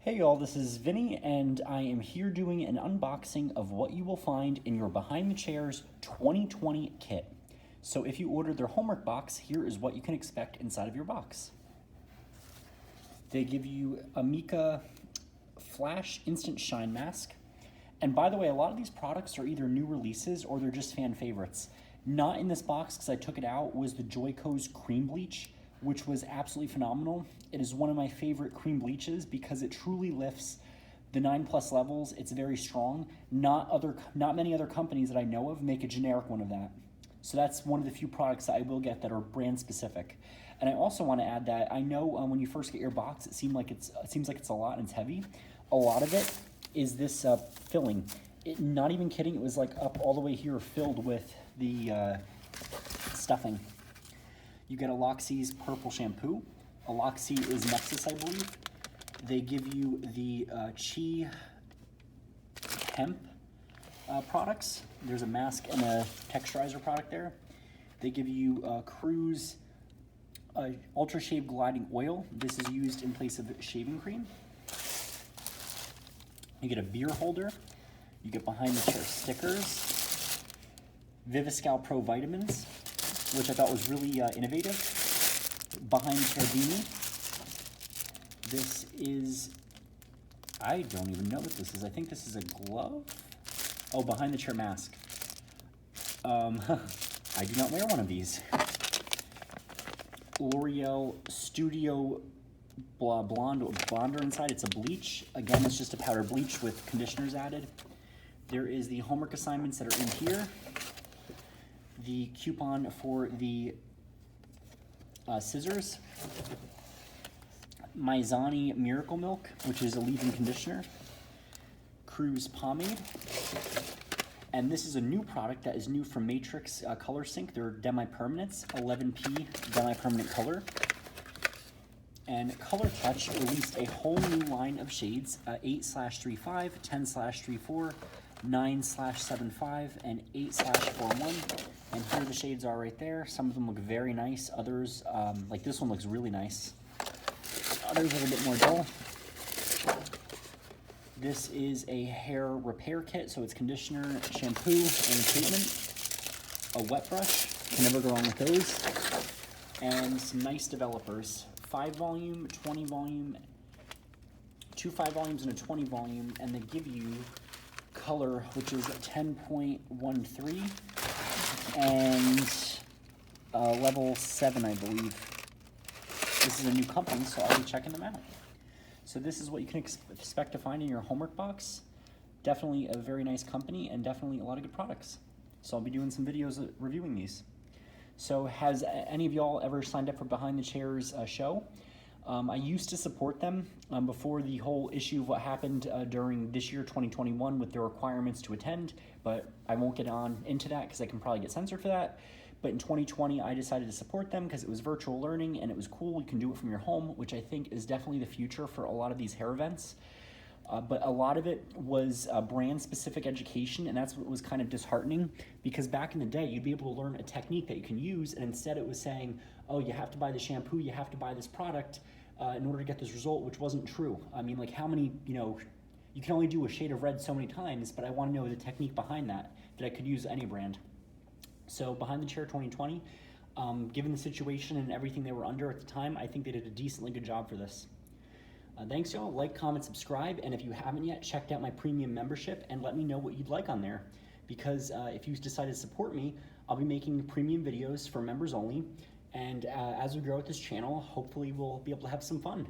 Hey y'all, this is Vinny, and I am here doing an unboxing of what you will find in your Behind the Chairs 2020 kit. So if you ordered their homework box, here is what you can expect inside of your box. They give you a Mika Flash Instant Shine Mask. And by the way, a lot of these products are either new releases or they're just fan favorites. Not in this box, because I took it out, was the Joico's Cream Bleach, which was absolutely phenomenal. It is one of my favorite cream bleaches because it truly lifts the 9+ levels. It's very strong. Not many other companies that I know of make a generic one of that. So that's one of the few products that I will get that are brand specific. And I also want to add that I know when you first get your box, it seems like it's a lot and it's heavy. A lot of it is this filling. Not even kidding, it was like up all the way here filled with the stuffing. You get a Loxie's purple shampoo. A Loxie is Nexus, I believe. They give you the Chi hemp products. There's a mask and a texturizer product there. They give you Cruise Ultra Shave Gliding Oil. This is used in place of shaving cream. You get a beer holder. You get Behind the Chair stickers. Viviscal Pro vitamins, which I thought was really innovative. Behind the Chair beanie. This is, I don't even know what this is. I think this is a glove. Oh, Behind the Chair mask. I do not wear one of these. L'Oreal Studio Blonder inside. It's a bleach. Again, it's just a powder bleach with conditioners added. There is the homework assignments that are in here. The coupon for the scissors. Mizani Miracle Milk, which is a leave-in conditioner. Cruise pomade. And this is a new product that is new from Matrix Color Sync. They're demi-permanents, 11P demi-permanent color. And Color Touch released a whole new line of shades, 8/35, 10/34, 9/75, and 8/41. And here the shades are right there. Some of them look very nice. Others, like this one looks really nice. Others are a bit more dull. This is a hair repair kit, so it's conditioner, shampoo, and treatment. A wet brush, can never go wrong with those. And some nice developers. 5 volume, 20 volume, 2 5 volumes and a 20 volume, and they give you color, which is 10.13 and level 7, I believe. This is a new company, so I'll be checking them out. So this is what you can expect to find in your homework box. Definitely a very nice company and definitely a lot of good products. So I'll be doing some videos reviewing these. So has any of y'all ever signed up for Behind the Chairs show? I used to support them before the whole issue of what happened during this year, 2021, with the requirements to attend, but I won't get on into that because I can probably get censored for that. But in 2020, I decided to support them because it was virtual learning and it was cool. You can do it from your home, which I think is definitely the future for a lot of these hair events. But a lot of it was brand-specific education, and that's what was kind of disheartening, because back in the day, you'd be able to learn a technique that you can use, and instead it was saying, oh, you have to buy the shampoo, you have to buy this product in order to get this result, which wasn't true. I mean, like how many, you can only do a shade of red so many times, but I want to know the technique behind that I could use any brand. So Behind the Chair 2020, given the situation and everything they were under at the time, I think they did a decently good job for this. Thanks y'all, like, comment, subscribe, and if you haven't yet, checked out my premium membership and let me know what you'd like on there, because if you decide to support me, I'll be making premium videos for members only, and as we grow with this channel, hopefully we'll be able to have some fun.